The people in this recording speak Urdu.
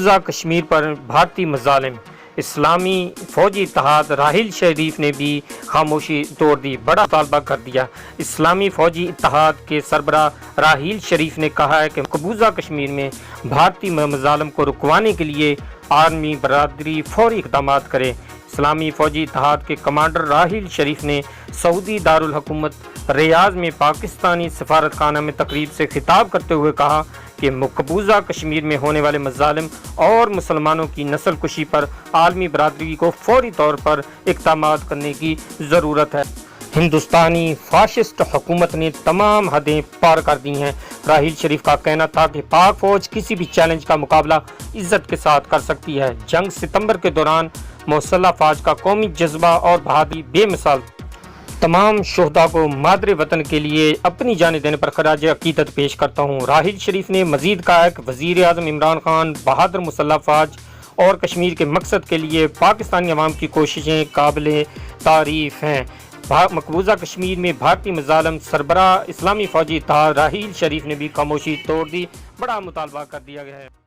مقبوضہ کشمیر پر بھارتی مظالم، اسلامی فوجی اتحاد راحیل شریف نے بھی خاموشی توڑ دی، بڑا مطالبہ کر دیا۔ اسلامی فوجی اتحاد کے سربراہ راحیل شریف نے کہا ہے کہ مقبوضہ کشمیر میں بھارتی مظالم کو رکوانے کے لیے عالمی برادری فوری اقدامات کرے۔ اسلامی فوجی اتحاد کے کمانڈر راحیل شریف نے سعودی دارالحکومت ریاض میں پاکستانی سفارت خانہ میں تقریب سے خطاب کرتے ہوئے کہا کہ مقبوضہ کشمیر میں ہونے والے مظالم اور مسلمانوں کی نسل کشی پر عالمی برادری کو فوری طور پر اقدامات کرنے کی ضرورت ہے۔ ہندوستانی فاشسٹ حکومت نے تمام حدیں پار کر دی ہیں۔ راحیل شریف کا کہنا تھا کہ پاک فوج کسی بھی چیلنج کا مقابلہ عزت کے ساتھ کر سکتی ہے۔ جنگ ستمبر کے دوران مسلح افواج کا قومی جذبہ اور بہادری بے مثال۔ تمام شہداء کو مادر وطن کے لیے اپنی جانیں دینے پر خراج عقیدت پیش کرتا ہوں۔ راحیل شریف نے مزید کہا کہ وزیر اعظم عمران خان بہادر مسلح افواج اور کشمیر کے مقصد کے لیے پاکستانی عوام کی کوششیں قابل تعریف ہیں۔ مقبوضہ کشمیر میں بھارتی مظالم، سربراہ اسلامی فوجی اتحاد راحیل شریف نے بھی خاموشی توڑ دی، بڑا مطالبہ کر دیا گیا ہے۔